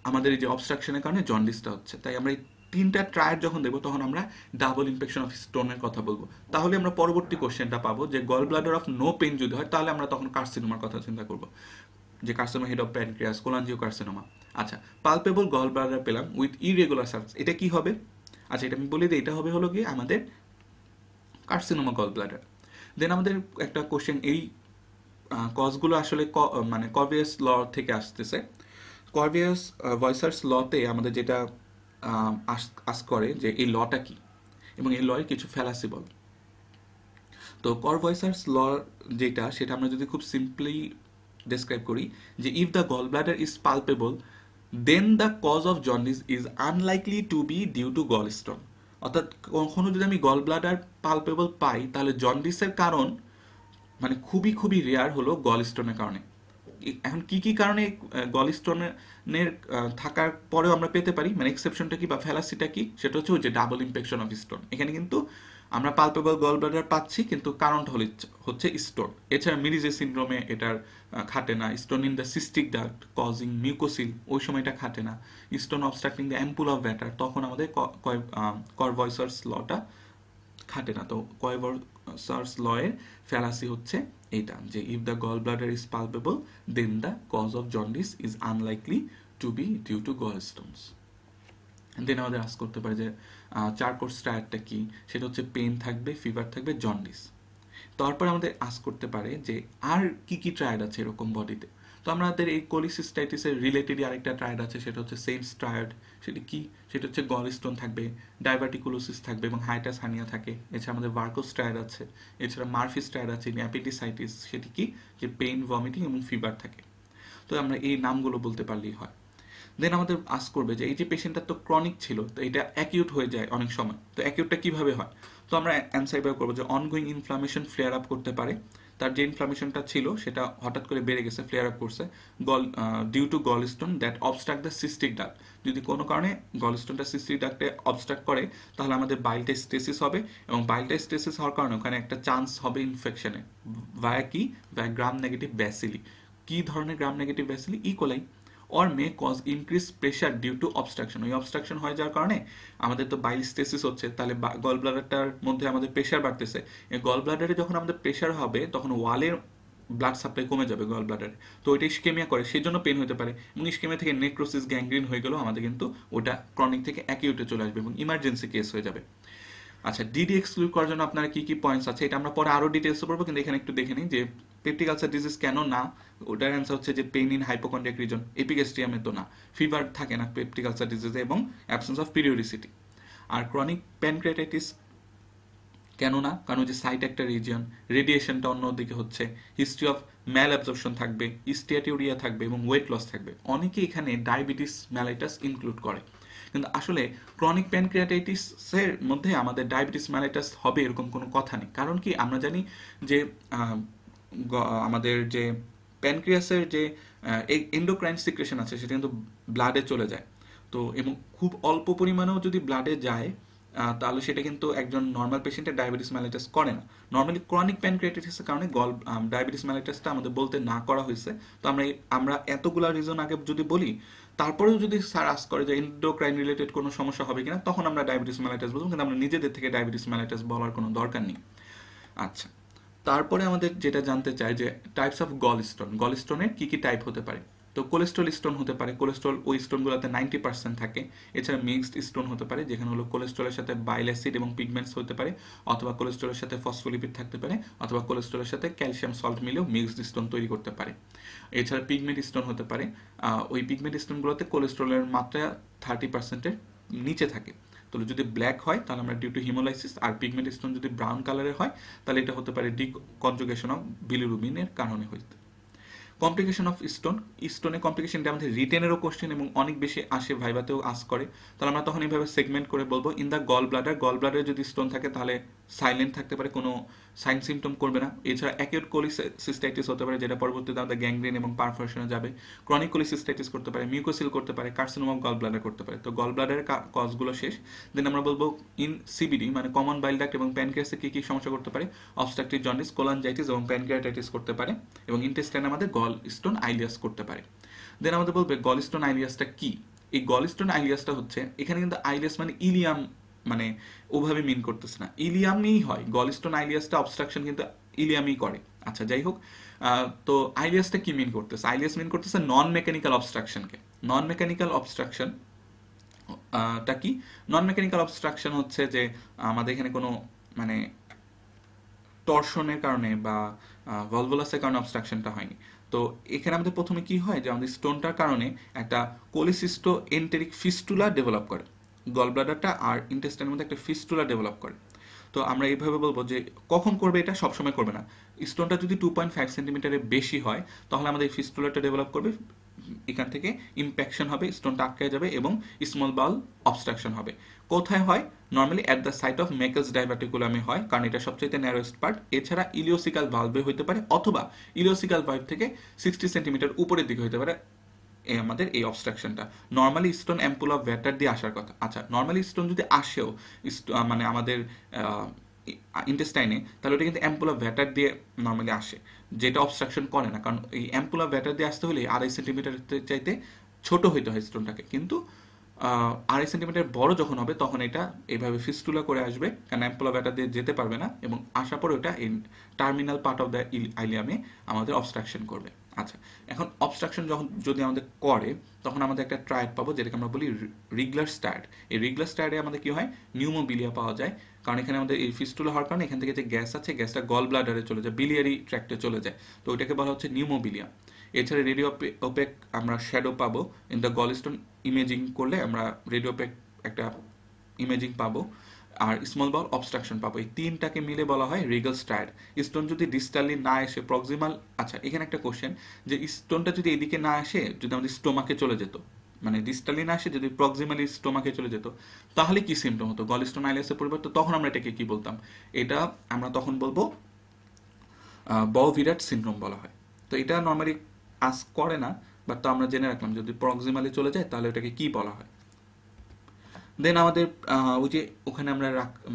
আমাদের এই যে অবস্ট্রাকশনের কারণে জন্ডিসটা হচ্ছে। তাই আমরা এই তিনটা ট্রায়াল যখন দেবো, তখন আমরা ডাবল ইনফেকশন অফ স্টোনের কথা বলবো। তাহলে আমরা পরবর্তী কোশ্চেনটা পাবো যে gall bladder of no pain যদি হয়, তাহলে আমরা তখন কার্সিনোমার কথা চিন্তা করবো। যে carcinoma head of pancreas, cholangiocarcinoma. আচ্ছা, পালপেবল গল ব্লাডার পেলাম উইথ ইরেগুলার সার্চ, এটা কি হবে? আচ্ছা, এটা আমি বলে দিই, এটা হবে হলো কি আমাদের কার্সিনোমা গল ব্লাডার। দেন আমাদের একটা কোশ্চেন, এই কজগুলো আসলে মানে কর্ভিয়াস ল থেকে আসতেছে। কর্ভিয়াস ভয়েসার্স লতে আমাদের যেটা আস করে যে এই লটা কি, এবং এই লয়ের কিছু ফ্যালাসি বল। তো কর্ভয়েসার্স ল যেটা, সেটা আমরা যদি খুব সিম্পলি ডেসক্রাইব করি যে if the gall bladder is palpable then the cause of jaundice is unlikely to be due to gall stone. অর্থাৎ কখনো যদি আমি গল ব্লাডার পালপেবল পাই, তাহলে জন্ডিসের কারণ মানে খুবই খুবই রেয়ার হলো গল স্টোনের কারণে। এখন কি কি কারণে গল স্টোনের থাকার পরেও আমরা পেতে পারি, মানে এক্সেপশনটা কি বা ফ্যালাসিটা কি, সেটা হচ্ছে ওই যে ডাবল ইমপেকশন অফ স্টোন। এখানে কিন্তু আমরা পালপেবল গল ব্লাডার পাচ্ছি, কিন্তু কারণটা হচ্ছে স্টোন। এছাড়া মিরিজে সিনড্রোমে এটার খাটে না। Stone in the cystic duct causing mucocele, ওই সময়টা খাটে না। Stone obstructing the ampulla of Vater, তখন আমাদের কর্ভয়েসার্স লটা খাটে না। তো কয়ভার্সার্স লয়ের ফ্যালাসি হচ্ছে এইটা, যে if the gall bladder is palpable then the cause of jaundice is unlikely to be due to gall stones. Then আমাদের আস করতে পারে যে 4 কোর্স ট্রায়াডটা কি, সেটা হচ্ছে পেন থাকবে, ফিভার থাকবে, জন্ডিস। তারপর আমাদের আস করতে পারে যে আর কি কি ট্রায়াড আছে এরকম বডিতে। তো আমাদের এই কোলিসিস্টাইটিসের রিলেটেডই আরেকটা ট্রায়াড আছে, সেটা হচ্ছে সেমস ট্রায়াড। সেটা কি, সেটা হচ্ছে গল স্টোন থাকবে, ডাইভার্টিকুলোসিস থাকবে এবং হাইটাস হার্নিয়া থাকে। এছাড়া আমাদের ভার্কোস ট্রায়াড আছে, এছাড়া মার্ফিস ট্রায়াড আছে, অ্যাপেন্ডিসাইটিস, সেটি কি, যে পেইন, ভমিটিং এবং ফিভার থাকে। তো আমরা এই নামগুলো বলতে পারলেই হয়। দেন আমাদের আস করবে যে এই যে পেশেন্টটা তো ক্রনিক ছিল, তো এটা অ্যাকিউট হয়ে যায় অনেক সময়। তো অ্যাকিউটটা কিভাবে হয়? তো আমরা অ্যান্সার বের করবো যে অনগোয়িং ইনফ্লামেশন ফ্লেয়ার আপ করতে পারে। তার যে ইনফ্লামেশনটা ছিল সেটা হঠাৎ করে বেড়ে গেছে, ফ্লেয়ার আপ করছে, due to gall stone that obstruct the cystic duct. যদি কোনো কারণে গল স্টোনটা সিস্টিক ডাক্টে অবস্ট্রাক্ট করে, তাহলে আমাদের বাইলটা স্টেসিস হবে, এবং বাইলটা স্টেসিস হওয়ার কারণে ওখানে একটা চান্স হবে ইনফেকশনে। ভায়া কি, ভায়া গ্রাম নেগেটিভ ব্যাসিলি। কি ধরনের gram negative bacilli? E coli. Or may cause increase pressure due to obstruction. ওই অবস্ট্রাকশন হয়ে যাওয়ার কারণে আমাদের তো বাইল স্টেসিস হচ্ছে, তাহলে গল ব্লাডারটার মধ্যে আমাদের প্রেশার বাড়তেছে। এই গল ব্লাডারে যখন আমাদের প্রেশার হবে, তখন ওয়ালের ব্লাড সাপ্লাই কমে যাবে গল ব্লাডারে। তো ওইটা ইস্কেমিয়া করে, সেই জন্য পেন হতে পারে, এবং ইস্কেমিয়া থেকে নেক্রোসিস, গ্যাংগ্রিন হয়ে গেলেও আমাদের কিন্তু ওটা ক্রনিক থেকে অ্যাকিউটে চলে আসবে এবং ইমার্জেন্সি কেস হয়ে যাবে। আচ্ছা, ডিডি এক্সক্লুড করার জন্য আপনার কি কি পয়েন্টস আছে, এটা আমরা পরে আরো ডিটেলসে পড়বো, কিন্তু এখানে একটু দেখে নিই যে পেপটিক আলসার ডিজিজ কেন না। ওটার অ্যান্সার হচ্ছে যে পেইন ইন হাইপোকন্ড্রিয়াক রিজন, এপিগ্যাস্ট্রিয়ামে তো না, ফিভার থাকে না পেপটিক আলসার ডিজিজে, এবং অ্যাবসেন্স অফ পিরিয়ডিসিটি। আর ক্রনিক প্যানক্রিয়াটাইটিস কেন না? কারণ যে সাইট একটা রিজিয়ন, রেডিয়েশনটা অন্যদিকে হচ্ছে, হিস্ট্রি অফ ম্যাল অ্যাবজর্পশন থাকবে, স্টিয়াটিউরিয়া থাকবে এবং ওয়েট লস থাকবে। অনেকে এখানে ডায়াবেটিস ম্যালাইটাস ইনক্লুড করে, কিন্তু আসলে ক্রনিক প্যানক্রিয়াটাইটিসের মধ্যে আমাদের ডায়াবেটিস ম্যালাইটাস হবে এরকম কোনো কথা নেই। কারণ কি, আমরা জানি যে আমাদের যে প্যানক্রিয়াসের যে এন্ডোক্রাইন সিক্রেশন আছে, সেটা কিন্তু ব্লাডে চলে যায়। তো এবং খুব অল্প পরিমাণেও যদি ব্লাডে যায়, তাহলে সেটা কিন্তু একজন নর্মাল পেশেন্টের ডায়াবেটিস ম্যালাইটাস করে না। নর্মালি ক্রনিক প্যানক্রিয়াটাইটিসের কারণে ডায়াবেটিস ম্যালাইটাসটা আমাদের বলতে না করা হয়েছে। তো আমরা এতগুলা রিজন আগে যদি বলি, তারপরেও যদি স্যার আস করে যে এন্ডোক্রাইন রিলেটেড কোনো সমস্যা হবে কিনা, তখন আমরা ডায়াবেটিস ম্যালাইটাস বলবো, কিন্তু আমরা নিজেদের থেকে ডায়াবেটিস ম্যালাইটাস বলার কোনো দরকার নেই। আচ্ছা, তারপরে আমাদের যেটা জানতে চাই যে টাইপস অফ গল স্টোনের কি কি টাইপ হতে পারে। তো কোলেস্ট্রল স্টোন হতে পারে, কোলেস্ট্রল ওই স্টোনগুলোতে 90% থাকে। এছাড়া মিক্সড স্টোন হতে পারে, যেখানে হলো কোলেস্ট্রলের সাথে বাইল অ্যাসিড এবং পিগমেন্টস হতে পারে, অথবা কোলেস্ট্রলের সাথে ফসফোলিপিড থাকতে পারে, অথবা কোলেস্ট্রলের সাথে ক্যালসিয়াম সল্ট মিলেও মিক্সড স্টোন তৈরি করতে পারে। এছাড়া পিগমেন্ট স্টোন হতে পারে, ওই পিগমেন্ট স্টোনগুলোতে কোলেস্ট্রলের মাত্রা 30%-এর নিচে থাকে। তো যদি ব্ল্যাক হয়, তাহলে আমরা ডিউ টু হিমোলাইসিস, আর পিগমেন্ট স্টোন যদি ব্রাউন কালারের হয়, তাহলে এটা হতে পারে ডিকনজুগেশন অফ বিলিরুবিনের কারণে হইতে। কমপ্লিকেশন অফ স্টোনে কমপ্লিকেশনটা আমাদের রিটেনেরও কোশ্চেন এবং অনেক বেশি আসে, ভাইভাতেও আস করে। তাহলে আমরা তখন এইভাবে সেগমেন্ট করে বলবো, ইন দ্য গল ব্লাডারে যদি স্টোন থাকে, তাহলে সাইলেন্ট থাকতে পারে, কোনো সাইন সিমটম করবে না। এছাড়া অ্যাকিউট কোলিসিস্টাইটিস হতে পারে, যেটা পরবর্তীতে আমাদের গ্যাংগ্রিন এবং পারফরেশনে যাবে। ক্রনিক কোলিসিস্টাইটিস করতে পারে, মিউকোসিল করতে পারে, কার্সিনোমা অফ গল ব্লাডার করতে পারে। তো গল ব্লাডারের কজগুলো শেষ। দেন আমরা বলবো ইন সিবিডি মানে কমন বাইল ডাক্ট এবং প্যানক্রিয়াসে কি কি সমস্যা করতে পারে, অবস্ট্রাকটিভ জন্ডিস, কোলাঞ্জাইটিস এবং প্যানক্রিয়াটাইটিস করতে পারে, এবং ইন্টেস্টাইনে আমাদের গল স্টোন আইলিয়াস করতে পারে। দেন আমাদের বলবে গল স্টোন আইলিয়াসটা কি। এই গল স্টোন আইলিয়াসটা হচ্ছে, এখানে কিন্তু আইলিয়াস মানে ইলিয়াম মানে ওভাবে মিন করতেছে না, ইলিয়ামই হয়। গল স্টোন আইলিয়াসটা অবস্ট্রাকশন কিন্তু ইলিয়ামই করে। আচ্ছা যাই হোক, তো আইলিয়াসটা কি মিন করতেছে? আইলিয়াস মিন করতেছে নন মেকানিক্যাল অবস্ট্রাকশনকে। নন মেকানিক্যাল অবস্ট্রাকশন টা কি? নন মেকানিক্যাল অবস্ট্রাকশন হচ্ছে যে আমাদের এখানে কোনো মানে টর্শনের কারণে বা ভলভোলাসের কারণে অবস্ট্রাকশনটা হয়নি। তো এখানে আমাদের প্রথমে কি হয় যে আমাদের স্টোনটার কারণে একটা কোলিসিস্টো এন্টেরিক ফিস্টুলা ডেভেলপ করে। গল ব্লাডারটা আর ইন্টেস্টাইনের মধ্যে একটা ফিস্টুলা ডেভেলপ করে। তো আমরা এইভাবে বলবো যে কখন করবে, এটা সবসময় করবে না। স্টোনটা যদি 2.5 সেন্টিমিটারের বেশি হয় তাহলে আমাদের এই ফিস্টুলাটা ডেভেলপ করবে, এখান থেকে ইম্প্যাকশন হবে, স্টোনটা আটকে যাবে এবং স্মল বাউল অবস্ট্রাকশন হবে। কোথায় হয়? Normally at the site of Meckel's ডাইভার্টিকুলামে হয়, কারণ এটা সবচেয়ে ন্যারোয়েস্ট পার্ট। এছাড়া ইলিওসিক্যাল ভালভে হতে পারে, অথবা ইলিওসিক্যাল ভালভ থেকে 60 সেন্টিমিটার উপরের দিকে হতে পারে আমাদের এই অবস্ট্রাকশনটা। নর্মালি স্টোন অ্যাম্পুল অফ ভ্যাটার দিয়ে আসার কথা। আচ্ছা, নর্মালি স্টোন যদি আসেও মানে আমাদের ইন্টেস্টাইনে, তাহলে ওটা কিন্তু অ্যাম্পুল অফ ভ্যাটার দিয়ে নর্মালি আসে, যেটা অবস্ট্রাকশন করে না, কারণ এই অ্যাম্পুল অফ ভ্যাটার দিয়ে আসতে হলে 2.5 সেন্টিমিটার চাইতে ছোট হইতে হয় স্টোনটাকে। কিন্তু 2.5 সেন্টিমিটার বড় যখন হবে তখন এটা এইভাবে ফিস্টুলা করে আসবে, কারণ অ্যাম্পুল অফ ভ্যাটার দিয়ে যেতে পারবে না, এবং আসার পরে ওটা এই টার্মিনাল পার্ট অফ দ্য আইলিয়ামে আমাদের অবস্ট্রাকশন করবে। আচ্ছা, এখন অবস্ট্রাকশন যখন যদি আমাদের করে তখন আমাদের একটা ট্রায়াড পাবো, যেটাকে আমরা বলি রিগলার স্টার্ট। এই রিগলার স্টার্টে আমাদের কি হয়? নিউমোবিলিয়া পাওয়া যায়, কারণ এখানে আমাদের এই ফিস্টুলা হওয়ার কারণে এখান থেকে যে গ্যাস আছে, গ্যাসটা গল ব্লাডারে চলে যায়, বিলিয়ারি ট্র্যাক্টে চলে যায়, তো ওইটাকে বলা হচ্ছে নিউমোবিলিয়া। এছাড়া রেডিও ওপেক আমরা শ্যাডো পাবো ইন দ্য গলস্টোন, ইমেজিং করলে আমরা রেডিও ওপেক একটা ইমেজিং পাবো, আর স্মল বাউল অবস্ট্রাকশন পাবো। এই তিনটাকে মিলে বলা হয় রিগাল স্টার্ট। স্টোন যদি ডিস্টালি না এসে প্রক্সিমাল, আচ্ছা এখানে একটা কোশ্চেন, যে স্টোনটা যদি এদিকে না আসে, যদি আমাদের স্টোমাকে চলে যেত, মানে ডিস্টালি না আসে যদি প্রক্সিমালি স্টোমাকে চলে যেত, তাহলে কি সিমটম হতো? গলস্টোন আইলেসের পরিবর্তে তখন আমরা এটাকে কি বলতাম? এটা আমরা তখন বলবো বউভিরাট সিনড্রোম বলা হয়। তো এটা নর্মালি আস্ক করে না, বাট তো আমরা জেনে রাখলাম যদি প্রক্সিমালি চলে যায় তাহলে ওটাকে কি বলা হয়। দেন আমাদের ওই যে ওখানে আমরা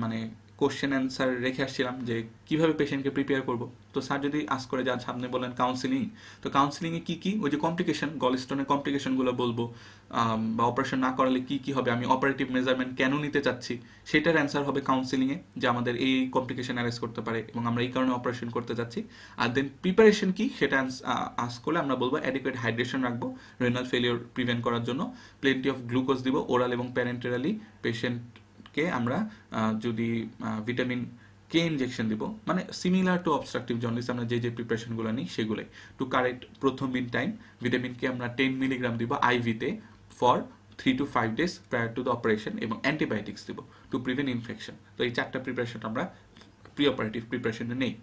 মানে কোশ্চেন অ্যান্সার রেখে আসছিলাম যে কিভাবে পেশেন্টকে প্রিপেয়ার করব। তো স্যার যদি আস করে যান সামনে বলেন কাউন্সিলিং, তো কাউন্সিলিংয়ে কী কী ওই যে কমপ্লিকেশন, গলস্টোনের কমপ্লিকেশনগুলো বলবো, বা অপারেশন না করালে কী কী হবে, আমি অপারেটিভ মেজারমেন্ট কেন নিতে চাচ্ছি, সেটার অ্যান্সার হবে কাউন্সিলিংয়ে, যে আমাদের এই কমপ্লিকেশন অ্যারেজ করতে পারে এবং আমরা এই কারণে অপারেশন করতে যাচ্ছি। আর দেন প্রিপারেশন কি সেটা আস করলে আমরা বলবো অ্যাডিকুয়েট হাইড্রেশন রাখবো রেনাল ফেলিওর প্রিভেন্ট করার জন্য, প্লেন্টি অফ গ্লুকোজ দিব ওরাল এবং প্যারেন্টেরালি। পেশেন্টকে আমরা যদি ভিটামিন কে ইনজেকশন দিব, মানে সিমিলার টু অবস্ট্রাকটিভ জন্ডিস আমরা যে যে প্রিপারেশনগুলো নিই সেগুলোই। টু কারেক্ট প্রথম মিন টাইম ভিটামিন কে আমরা 10 মিলিগ্রাম দিব আইভিতে for 3 to 5 days prior to the operation, এবং অ্যান্টিবায়োটিক্স দিব টু প্রিভেন্ট ইনফেকশন। তো এই চারটা প্রিপারেশন আমরা প্রি অপারেটিভ প্রিপারেশনে নেই।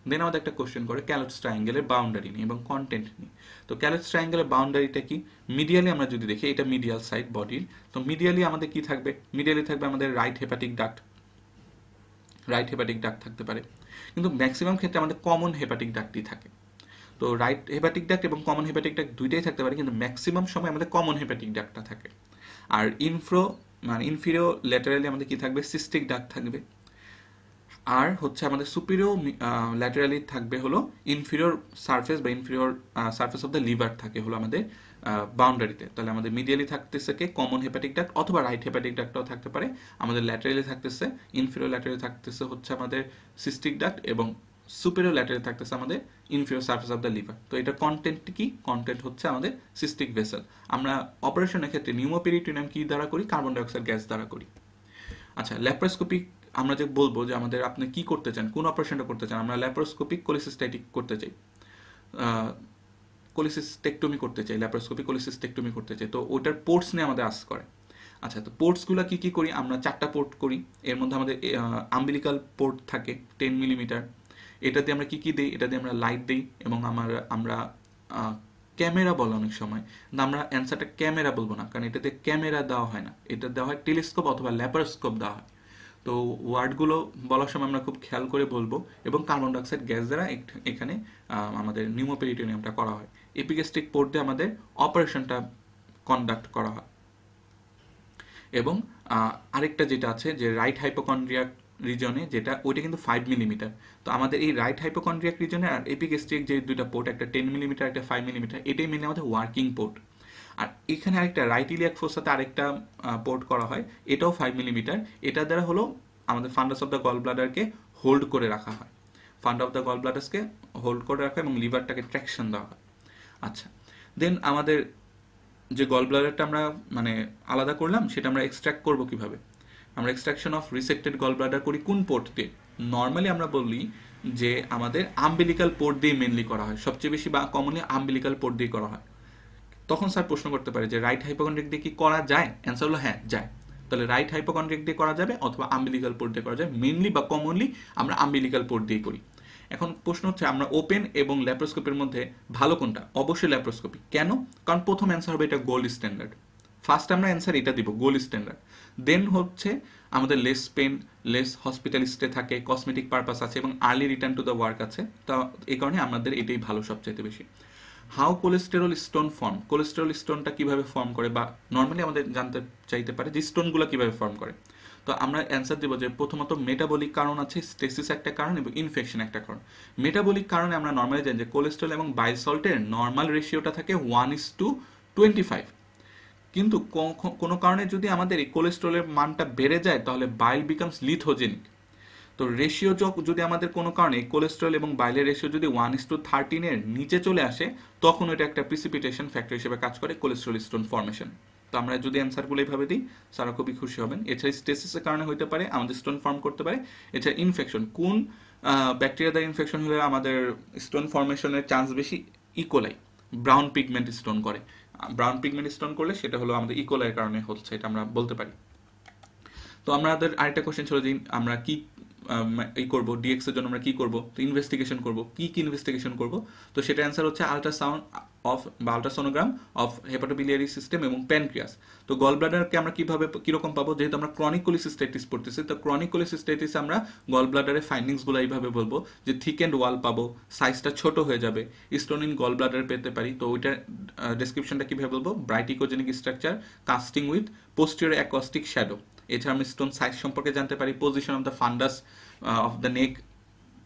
দেন আমাদের একটা কোশ্চেন করে ক্যালোটস ট্রায়াঙ্গেলের বাউন্ডারি নিয়ে এবং কন্টেন্ট নিয়ে। তো ক্যালোটস ট্রায়াঙ্গেলের বাউন্ডারিটা কি? মিডিয়ালি আমরা যদি দেখি, এটা মিডিয়াল সাইড বডির, তো মিডিয়ালি আমাদের কি থাকবে? মিডিয়ালি থাকবে আমাদের right hepatic duct, right hepatic duct থাকতে পারে, কিন্তু ম্যাক্সিমাম ক্ষেত্রে আমাদের কমন হেপাটিক ডাক্টই থাকে। তো রাইট হেপাটিক ডাক্ট এবং কমন হেপাটিক ডাক্ট দুইটাই থাকতে পারে, কিন্তু ম্যাক্সিমাম সময় আমাদের কমন হেপাটিক ডাক্টটা থাকে। আর ইনফিরিও ল্যাটারালি আমাদের কি থাকবে? সিস্টিক ডাক্ট থাকবে। আর হচ্ছে আমাদের সুপিরিয়র ল্যাটারালি থাকবে হলো ইনফিরিয়র সারফেস বা inferior surface of the liver থাকে হলো আমাদের বাউন্ডারিতে। তাহলে আমাদের মিডিয়ালি থাকতেছে কে? কমন হেপাটিক ডাক্ট, অথবা রাইট হেপাটিক ডাক্টটাও থাকতে পারে। আমাদের ল্যাটারালি থাকতেছে ইনফিরিয়র ল্যাটারালি থাকতেছে হচ্ছে আমাদের সিস্টিক ডাক্ট, এবং সুপিরিয়র ল্যাটারালি থাকতেছে আমাদের inferior surface of the liver. তো এটা কন্টেন্ট কি? কন্টেন্ট হচ্ছে আমাদের সিস্টিক ভেসেল। আমরা অপারেশনের ক্ষেত্রে নিউমোপেরিটোনিয়াম কি দ্বারা করি? কার্বন ডাইঅক্সাইড গ্যাস দ্বারা করি। আচ্ছা, ল্যাপারোস্কোপিক আমরা যে বলবো যে আমাদের আপনি কি করতে চান, কোন অপারেশনটা করতে চান, আমরা ল্যাপারোস্কোপিক কোলিসিস্টাইটিক করতে চাই, কোলিসিস্টেকটমি করতে চাই, ল্যাপারোস্কোপিক কোলিসিস্টেকটমি করতে চাই, তো ওইটার পোর্টস নিয়ে আমাদের আস করে। আচ্ছা, তো পোর্টসগুলো কি কি করি? আমরা 4টা পোর্ট করি। এর মধ্যে আমাদের আম্বিলিকাল পোর্ট থাকে 10 মিলিমিটার, এটা দিয়ে আমরা কি কি দিই? এটা দিয়ে আমরা লাইট দিই, এবং আমরা ক্যামেরা বলে অনেক সময়, না আমরা অ্যান্সারটা ক্যামেরা বলবো না, কারণ এটাতে ক্যামেরা দেওয়া হয় না, এটা দেওয়া হয় টেলিস্কোপ অথবা ল্যাপারোস্কোপ দেওয়া হয়। তো ওয়ার্ডগুলো বলার সময় আমরা খুব খেয়াল করে বলবো, এবং কার্বন ডাইঅক্সাইড গ্যাস দ্বারা এখানে আমাদের নিউমোপেরিটোনিয়ামটা করা হয়। এপিগ্যাস্ট্রিক পোর্ট দিয়ে আমাদের অপারেশনটা কন্ডাক্ট করা হয়। এবং আরেকটা যেটা আছে যে রাইট হাইপোকন্ড্রিয়াক রিজনে, যেটা ওইটা কিন্তু 5 মিলিমিটার। তো আমাদের এই রাইট হাইপোকন্ড্রিয়াক রিজনে আর এপিগ্যাস্ট্রিক যে দুইটা পোর্ট, একটা 10 মিলিমিটার, একটা 5 মিলিমিটার, এটাই মেনলি আমাদের ওয়ার্কিং পোর্ট। আর এখানে আরেকটা রাইট ইলিয়াক ফোসাতে আরেকটা পোর্ট করা হয়, এটাও 5 মিলিমিটার। এটা দ্বারা হলো আমাদের ফান্ডাস অফ দ্য গল ব্লাডারকে হোল্ড করে রাখা হয়। ফান্ড অফ দ্য গল ব্লাডার্সকে হোল্ড করে রাখা এবং লিভারটাকে ট্র্যাকশন দেওয়া হয়। আচ্ছা, দেন আমাদের যে গল ব্লাডারটা আমরা মানে আলাদা করলাম সেটা আমরা এক্সট্র্যাক্ট করব কিভাবে? আমরা এক্সট্রাকশন অফ রিসেক্টেড গল ব্লাডার করি কোন পোর্ট দিয়ে? নর্মালি আমরা বলি যে আমাদের আম্বিলিকাল পোর্ট দিয়ে মেনলি করা হয়, সবচেয়ে বেশি বা কমনলি আম্বিলিকাল পোর্ট দিয়ে করা হয়। তখন স্যার প্রশ্ন করতে পারে যে রাইট হাইপোকন্ড্রিক দিয়ে কি করা যায়? অ্যান্সার হলো হ্যাঁ যায়। তাহলে রাইট হাইপোকন্ড্রিক দিয়ে করা যাবে অথবা আম্বিলিকাল পোর্ট দিয়ে করা যায়। মেনলি বা কমনলি আমরা আম্বিলিকাল পোর্ট দিয়ে করি। এখন প্রশ্ন হচ্ছে আমরা ওপেন এবং ল্যাপ্রোস্কোপির মধ্যে ভালো কোনটা? অবশ্যই ল্যাপ্রোস্কোপি। কেন? কারণ প্রথম অ্যান্সার হবে এটা গোল্ড স্ট্যান্ডার্ড। ফার্স্ট আমরা অ্যান্সার এটা দিব, গোল্ড স্ট্যান্ডার্ড। দেন হচ্ছে আমাদের less pain, less hospital stay থাকে, কসমেটিক পারপাস আছে এবং early return to the work আছে। তো এই কারণে আমাদের এটাই ভালো সবচাইতে বেশি। How cholesterol stone form? Cholesterol স্টোনটা কিভাবে ফর্ম করে বা নর্মালি আমাদের জানতে চাইতে পারে যে স্টোনগুলো কিভাবে ফর্ম করে। তো আমরা অ্যান্সার দেবো যে প্রথমত মেটাবলিক কারণ আছে, স্টেসিস একটা কারণ এবং ইনফেকশন একটা কারণ। মেটাবলিক কারণে আমরা নর্মালি জানি যে কোলেস্টেরল এবং বাইল সল্টের নর্মাল রেশিওটা থাকে 1:25। কিন্তু কোনো কারণে যদি আমাদের এই কোলেস্টেরলের মানটা বেড়ে যায় তাহলে বাইল বিকামস লিথোজেনিক। তো রেশিও যদি আমাদের কোনো কারণে কোলেস্ট্রল এবং বাইলের রেশিও যদি 1:13 এর নিচে চলে আসে তখন এটা একটা প্রিসিপিটেশন ফ্যাক্টর হিসেবে কাজ করে কোলেস্ট্রল স্টোন ফর্মেশন। তো আমরা যদি অ্যান্সারগুলো এইভাবে দিই স্যারা খুবই খুশি হবেন। এছাড়া স্টেসিসের কারণে হতে পারে আমাদের স্টোন ফর্ম করতে পারে। এছাড়া ইনফেকশন, কোন ব্যাকটেরিয়া দ্বারা ইনফেকশন হলে আমাদের স্টোন ফর্মেশনের চান্স বেশি? ইকোলাই, ব্রাউন পিগমেন্ট স্টোন করে। ব্রাউন পিগমেন্ট স্টোন করলে সেটা হলো আমাদের ইকোলাইয়ের কারণে হচ্ছে, এটা আমরা বলতে পারি। তো আমাদের আরেকটা কোশ্চেন ছিল যে আমরা কি এই করবো ডিএক্স এর জন্য আমরা কি করব? তো ইনভেস্টিগেশন করব। কি ইনভেস্টিগেশন করব? তো সেটা অ্যান্সার হচ্ছে আল্ট্রাসাউন্ড অফ বা আল্ট্রাসোনোগ্রাম অফ হেপাটোবিলিয়ারি সিস্টেম এবং প্যানক্রিয়াস। তো গল ব্লাডারকে আমরা কিভাবে কিরকম পাবো? যেহেতু আমরা ক্রনিক কোলিসিস্টাইটিস পড়তেছি, তো ক্রনিক কোলিসিস্টাইটিস আমরা গল ব্লাডারের ফাইন্ডিংসগুলো এইভাবে বলবো যে থিক অ্যান্ড ওয়াল পাবো, সাইজটা ছোট হয়ে যাবে, স্টোন ইন গল ব্লাডার পেতে পারি। তো ওইটার ডেসক্রিপশনটা কিভাবে বলবো? Bright echogenic structure, casting with posterior acoustic shadow. এছাড়া আমি স্টোন সাইজ সম্পর্কে জানতে পারি, position of the fundus of the neck,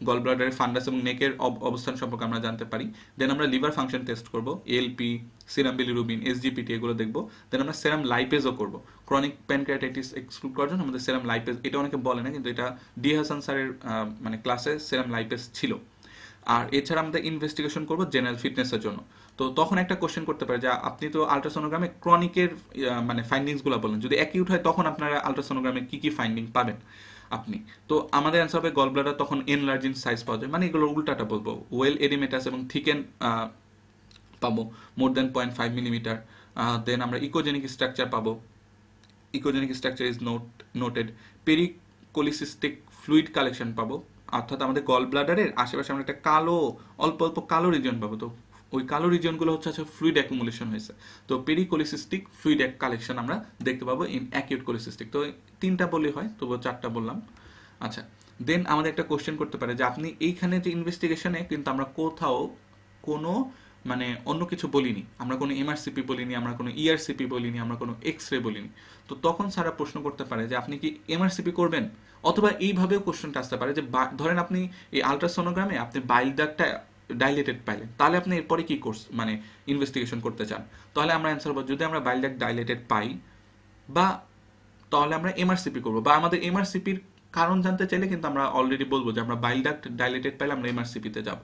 gall ব্লাডারের ফান্ডাস এবং নেকের অবস্থান সম্পর্কে আমরা জানতে পারি। দেন আমরা লিভার ফাংশন টেস্ট করব, এলপি, সিরাম বিলিরুবিন, এসজিপিটি এগুলো দেখব। দেন আমরা সেরাম লাইপেজও করব। ক্রনিক প্যানক্রিয়াটাইটিস এক্সক্লুড করার জন্য আমাদের সেরাম লাইপেজ, এটা অনেকে বলে না কিন্তু এটা ডি হাসান স্যারের মানে ক্লাসে সেরাম লাইপেজ ছিল। আর এছাড়া আমাদের ইনভেস্টিগেশন করব জেনারেল ফিটনেসের জন্য। তো তখন একটা কোশ্চেন করতে পারে যে আপনি তো আল্ট্রাসোনোগ্রামে ক্রনিকের মানে ফাইন্ডিংসগুলো বলেন, যদি অ্যাকিউট হয় তখন আপনারা আল্ট্রাসোনোগ্রামে কি কি ফাইন্ডিং পাবেন আপনি? তো আমাদের অ্যান্সার হবে গল ব্লাডার তখন এনলার্জ ইন সাইজ পাওয়া যায়, মানে এগুলো উল্টাটা বলবো, ওয়েল এডিমেটাস এবং থিকেন পাবো মোর দেন 0.5 মিলিমিটার। দেন আমরা ইকোজেনিক স্ট্রাকচার পাবো, echogenic structure is noted. Pericholecystic fluid collection পাবো, অর্থাৎ আমাদের গল ব্লাডারের আশেপাশে আমরা একটা কালো অল্প অল্প কালো রিজন পাবো। তো ওই কালো রিজনগুলো হচ্ছে ফ্লুইড অ্যাকুমুলেশন হয়েছে। তো পেরিকোলিসিস্টিক ফ্লুইড কালেকশন আমরা দেখতে পাবো ইন অ্যাকিউট কোলিসিস্টিক। তো তিনটা বললে হয়, তবুও চারটা বললাম। আচ্ছা, দেন আমাদের একটা কোশ্চেন করতে পারে যে আপনি এইখানে যে ইনভেস্টিগেশনে কিন্তু আমরা কোথাও কোনো মানে অন্য কিছু বলিনি, আমরা কোনো এমআরসিপি বলিনি, আমরা কোনো ইআরসিপি বলিনি, আমরা কোনো এক্স রে বলিনি। তো তখন স্যারা প্রশ্ন করতে পারে যে আপনি কি এমআরসিপি করবেন? অথবা এইভাবেও কোশ্চেনটা আসতে পারে যে ধরেন আপনি এই আলট্রাসোনোগ্রামে আপনি বাইল দাগটা ডাইলেটেড পাইলেন, তাহলে আপনি এরপরে কি কোর্স মানে ইনভেস্টিগেশন করতে চান? তাহলে আমরা অ্যান্সার বলবো যদি আমরা বাইল দাগ ডাইলেটেড পাই বা তাহলে আমরা এমআরসিপি করবো, বা আমাদের এমআরসিপির কারণ জানতে চাইলে কিন্তু আমরা অলরেডি বলবো যে আমরা বাইল ডাক্ট ডাইলেটেড পাইলে আমরা এমআরসিপিতে যাব।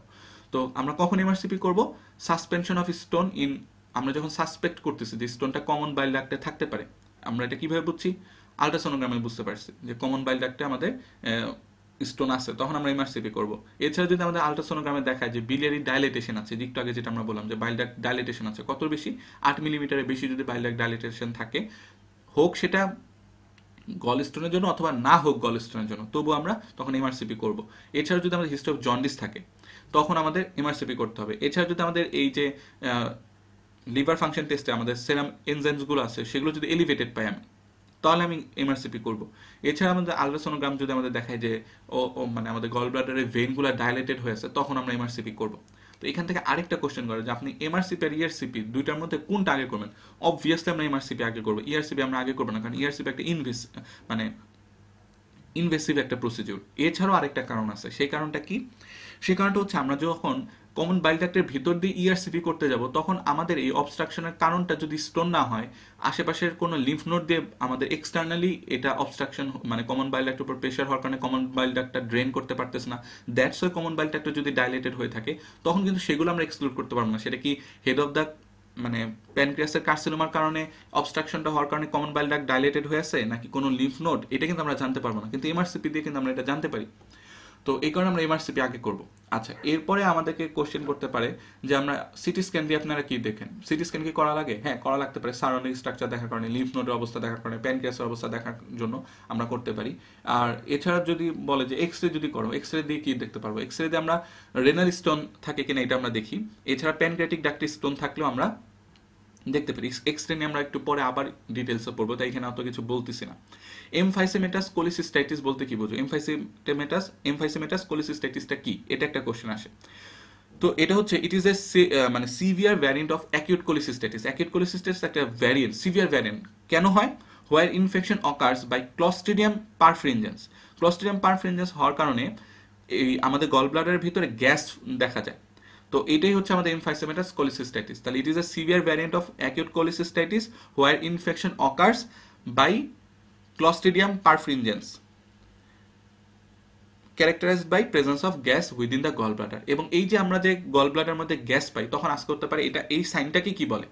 তো আমরা কখন এমআরসিপি করব? সাসপেনশন অফ স্টোন ইন, আমরা যখন সাসপেক্ট করতেছি যে স্টোনটা কমন বাইল ডাক্টে থাকতে পারে। আমরা এটা কিভাবে বুঝছি? আল্ট্রাসোনোগ্রামে বুঝতে পারছি যে কমন বাইল ডাক্টে আমাদের স্টোন আছে, তখন আমরা এমআরসিপি করব। এছাড়া যদি আমাদের আল্ট্রাসোনোগ্রামে দেখায় যে বিলিয়ারি ডাইলেটেশন আছে, একটু আগে যেটা আমরা বললাম যে বাইল ডাক্ট ডাইলেটেশন আছে, কত বেশি? 8 মিলিমিটারের বেশি যদি বাইল ডাক্ট ডাইলেটেশন থাকে, হোক সেটা গল স্টোনের জন্য অথবা না হোক গল স্টোনের জন্য, তবু আমরা তখন এমআরসিপি করব। এছাড়া যদি আমাদের হিস্ট্রি অফ জন্ডিস থাকে তখন আমাদের এমআরসিপি করতে হবে। এছাড়া যদি আমাদের এই যে লিভার ফাংশন টেস্টে আমাদের সেরাম এনজাইমসগুলো আছে সেগুলো যদি এলিভেটেড পাই আমি, তাহলে আমি এমআরসিপি করব। এছাড়া আমাদের আলট্রাসোনোগ্রাম যদি আমাদের দেখায় যে ও মানে আমাদের গল ব্লাডারের ভেইনগুলো ডাইলেটেড হয়ে আছে, তখন আমরা এমআরসিপি করব। তো এখান থেকে আরেকটা কোশ্চেন করে যে আপনি এমআরসিপি আর ইআরসিপি দুইটার মধ্যে কোনটা আগে করবেন? অবভিয়াসলি আমরা এমআরসিপি আগে করবো, ইআরসিপি আমরা আগে করবো না, কারণ ইআরসিপি একটা মানে ইনভেসিভ একটা প্রসিডিউর। এছাড়াও আরেকটা কারণ আছে, সেই কারণটা কি? সেই কারণটা হচ্ছে আমরা যখন কমন বাইল ডাক্টের ভিতর দিয়ে ইআরসিপি করতে যাব, তখন আমাদের এই অবস্ট্রাকশনের কারণটা যদি স্টোন না হয়, আশেপাশের কোনো লিম্ফ নোড দিয়ে আমাদের এক্সটার্নালি এটা অবস্ট্রাকশন মানে কমন বাইল ডাক্টের উপর প্রেশার হওয়ার কারণে কমন বাইল ডাক্টটা ড্রেন করতে পারতেছে না, দ্যাটস ওয়াই কমন বাইল ডাক্টটা যদি ডাইলেটেড হয়ে থাকে, তখন কিন্তু সেগুলো আমরা এক্সক্লুড করতে পারবো না। সেটা কি হেড অফ দ্য মানে প্যানক্রিয়াসের কার্সিনোমার কারণে অবস্ট্রাকশনটা হওয়ার কারণে কমন বাইল ডাক্ট ডাইলেটেড হয়ে আছে নাকি কোনো লিম্ফ নোড, এটা কিন্তু আমরা জানতে পারবো না, কিন্তু এমআরসিপি দিয়ে কিন্তু আমরা এটা জানতে পারি। তো এই কারণে আমরা এমআরসিপি আগে করব। আচ্ছা, এরপরে আমাদেরকে কোশ্চেন করতে পারে যে আমরা সিটি স্ক্যান দিয়ে আপনারা কি দেখেন, সিটি স্ক্যান কি করা লাগে? হ্যাঁ, করা লাগতে পারে। সারাউন্ডিং স্ট্রাকচার দেখার কারণে, লিম্ফ নোডের অবস্থা দেখার কারণে, প্যানক্রিয়াসের অবস্থা দেখার জন্য আমরা করতে পারি। আর এছাড়া যদি বলে যে এক্স রে যদি করো, এক্স রে দিয়ে কি দেখতে পারবো? এক্স রে দিয়ে আমরা রেনাল স্টোন থাকে কিনা এটা আমরা দেখি। এছাড়া প্যানক্রিয়াটিক ডাক্টের স্টোন থাকলেও আমরা দেখতে পারি। এক্স রে নিয়ে আমরা একটু পরে আবার ডিটেলসে পড়বো, তাই এখানে অত কিছু বলতেছি না। এমফাইসেমেটাস কোলিসিস্টাইটিস বলতে কি বোঝো? এমফাইসেমেটাস কোলিসিস্টাইটিসটা কি, এটা একটা কোশ্চেন আসে। তো এটা হচ্ছে ইট ইজ এ মানে severe variant of acute cholecystitis. Acute cholecystitis একটা ভ্যারিয়েন্ট, সিভিয়ার ভ্যারিয়েন্ট। কেন হয়? Where infection occurs by clostridium perfringens. Clostridium perfringens হওয়ার কারণে এই আমাদের গল ব্লাডারের ভিতরে গ্যাস দেখা যায়। তো এটাই হচ্ছে আমাদের এমফাইসেমেটাস কোলিসিস্টাইটিস। তাহলে it is a severe variant of acute cholecystitis where infection occurs by clostridium perfringens characterized by presence of gas within the gall bladder. এবং এই যে আমরা যে গল ব্লাডার মধ্যে গ্যাস পাই, তখন আজ করতে পারে এটা এই সাইনটাকে কি বলে?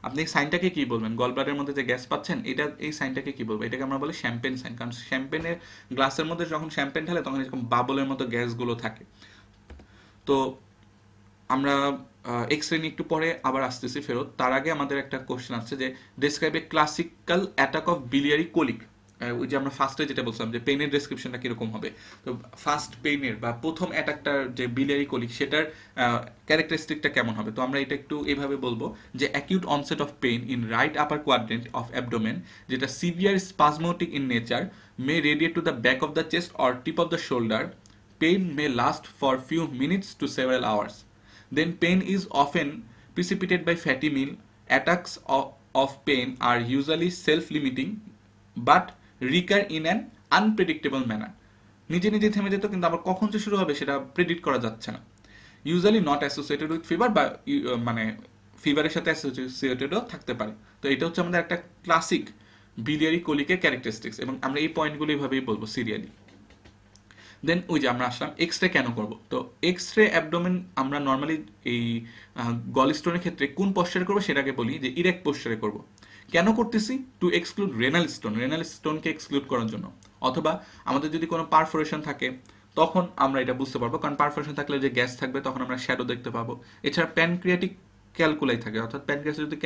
আপনি এই সাইনটাকে কি বলবেন? গল ব্লাডারের মধ্যে যে গ্যাস পাচ্ছেন, এটা এই সাইনটাকে কি বলবো? এটাকে আমরা বলি শ্যাম্পেন সাইন। কারণ শ্যাম্পেনের গ্লাসের মধ্যে যখন শ্যাম্পেন ঢালে তখন এরকম বাবলের মতো গ্যাসগুলো থাকে। তো আমরা এক্স রে নিয়ে একটু পরে আবার আসতেছি ফেরত। তার আগে আমাদের একটা কোশ্চেন আছে যে describe a classical attack of biliary colic. ওই যে আমরা ফার্স্টে যেটা বলছিলাম যে পেনের ডেসক্রিপশনটা কিরকম হবে। তো ফার্স্ট পেনের বা প্রথম অ্যাটাকটার যে বিলিয়ারি কোলিক, সেটার ক্যারেক্টারিস্টিকটা কেমন হবে? তো আমরা এটা একটু এইভাবে বলবো যে acute onset of pain in right upper quadrant of abdomen, যেটা severe spasmodic in nature, may radiate to the back of the chest or tip of the shoulder, pain may last for few minutes to several hours, then pain is often precipitated by fatty meal. Attacks of pain are usually self-limiting but recur in an unpredictable manner. নিজে নিজে থেমে যেত, কিন্তু আবার কখন যে শুরু হবে সেটা প্রেডিক্ট করা যাচ্ছে না। Usually not associated with fever, বা মানে ফিভারের সাথে অ্যাসোসিয়েটেডও থাকতে পারে। তো এটা হচ্ছে আমাদের একটা ক্লাসিক বিলিয়ারি কোলিকের ক্যারেক্টারিস্টিক্স, এবং আমরা এই পয়েন্টগুলো এইভাবেই বলবো সিরিয়ালি। দেন ওই যে আমরা আসলাম এক্স রে কেন করব। তো এক্স রে অ্যাবডোমেন আমরা নর্মালি এই গল স্টোনের ক্ষেত্রে কোন পোশ্চারে করবো সেটাকে বলি যে ইরেক্ট পোশ্চারে করব। কেন করতেছি? To exclude renal stone, renal স্টোনকে এক্সক্লুড করার জন্য। অথবা আমাদের যদি কোনো পারফোরেশন থাকে তখন আমরা এটা বুঝতে পারবো, কারণ পারফোরেশন থাকলে যে গ্যাস থাকবে তখন আমরা শ্যাডো দেখতে পাবো। এছাড়া প্যানক্রিয়াটিক ক্যালকুলাই থাকে, অর্থাৎ প্যানক্রিয়াসে যদি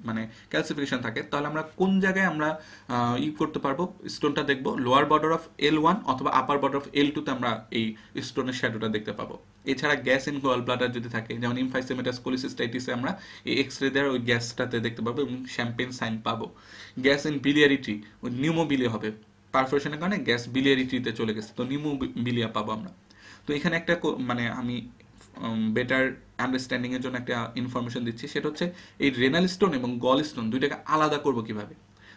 মানে ক্যালসিফিকেশন থাকে, তাহলে আমরা কোন জায়গায় আমরা করতে পারবো, স্টোনটা দেখবো লোয়ার বর্ডার অফ L1 অথবা আপার বর্ডার অফ L2 তে আমরা এই স্টোনের শ্যাডোটা দেখতে পাবো। এছাড়া গ্যাস ইন গল ব্লাডার যদি থাকে, যেমন এমফাইসেমেটাস কোলিসিস্টাইটিসে আমরা এই এক্স রে দেওয়ার ওই গ্যাসটাতে দেখতে পাবো এবং শ্যাম্পেন সাইন পাবো। গ্যাস ইন বিলিয়ারি ট্রি, ওই নিউমোবিলিয়া হবে, পারফোরেশনের কারণে গ্যাস বিলিয়ারি ট্রিতে চলে গেছে, তো নিউমোবিলিয়া পাবো আমরা। তো এখানে একটা মানে আমি বেটার আন্ডারস্ট্যান্ডিং এর জন্য একটা ইনফরমেশন দিচ্ছি, সেটা হচ্ছে এই রেনাল স্টোন এবং গল স্টোন দুইটাকে আলাদা করব কিভাবে।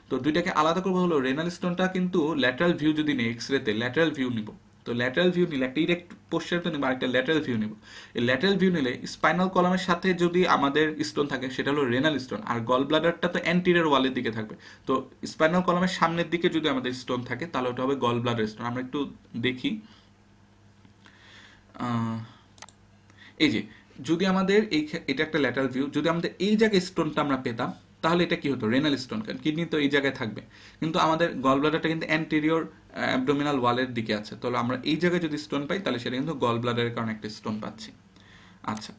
তো দুইটাকে আলাদা করবো হলো, রেনাল স্টোনটা কিন্তু ল্যাটারাল ভিউ যদি নেই এক্স রেতে, ল্যাটারাল ভিউ নিব। তো ল্যাটারাল ভিউ নিলে একটা ইরেক্ট পোশ্চার তো নিব, আরেকটা ল্যাটারাল ভিউ নিব। এই ল্যাটারাল ভিউ নিলে স্পাইনাল কলামের সাথে যদি আমাদের স্টোন থাকে সেটা হলো রেনাল স্টোন, আর গল ব্লাডারটা তো অ্যান্টিরিয়র ওয়ালের দিকে থাকবে। তো স্পাইনাল কলামের সামনের দিকে যদি আমাদের স্টোন থাকে তাহলে ওটা হবে গল ব্লাডার স্টোন। আমরা একটু দেখি, এই যে যদি আমাদের এটা একটা ল্যাটারাল ভিউ, যদি আমাদের এই জায়গায় স্টোনটা আমরা পেতাম তাহলে এটা কি হতো? রেনাল স্টোন, কারণ কিডনি তো এই জায়গায় থাকবে, কিন্তু আমাদের গল ব্লাডারটা কিন্তু অ্যান্টেরিয়র অ্যাবডোমিনাল ওয়ালের দিকে আছে। তাহলে আমরা এই জায়গায় যদি স্টোন পাই তাহলে সেটা কিন্তু গল ব্লাডারের কারণে একটা স্টোন পাচ্ছি। আচ্ছা,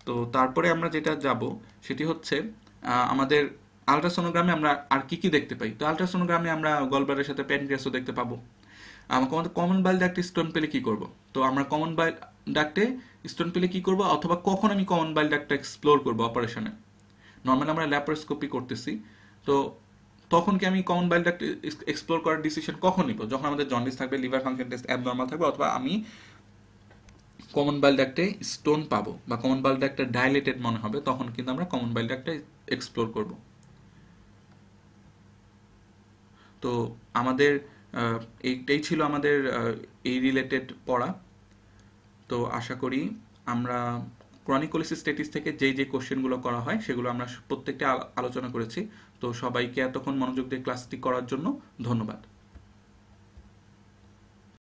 তো তারপরে আমরা যেটা যাব সেটি হচ্ছে আমাদের আলট্রাসোনোগ্রামে আমরা আর কি কি দেখতে পাই। তো আলট্রাসোনোগ্রামে আমরা গল ব্লাডারের সাথে প্যানক্রিয়াসও দেখতে পাবো। আমাদের কমন বাইল ডাক্টে স্টোন পেলে কি করব? তো আমরা কমন বাইল ডাক্টে স্টোন পেলে কি করব, অথবা কখন আমি কমন বাইল ডাক্টটা এক্সপ্লোর করব অপারেশনে? নর্মালি আমরা ল্যাপারোস্কোপি করতেছি, তো তখন কি আমি কমন বাইল ডাক্ট এক্সপ্লোর করার ডিসিশন কখন নিব? যখন আমাদের জন্ডিস থাকবে, লিভার ফাংশন টেস্ট অ্যাবনর্মাল থাকবে, অথবা আমি কমন বাইল ডাক্টে স্টোন পাবো বা কমন বাইল ডাক্টটা ডাইলেটেড মনে হবে, তখন কিন্তু আমরা কমন বাইল ডাক্টটা এক্সপ্লোর করব। তো আমাদের এইটাই ছিল আমাদের এই রিলেটেড পড়া। তো আশা করি আমরা ক্রনিক কোলিসিস্টেটিস থেকে যে কোশ্চেনগুলো করা হয় সেগুলো আমরা প্রত্যেকটা আলোচনা করেছি। তো সবাইকে এতক্ষণ মনোযোগ দিয়ে ক্লাসটি করার জন্য ধন্যবাদ।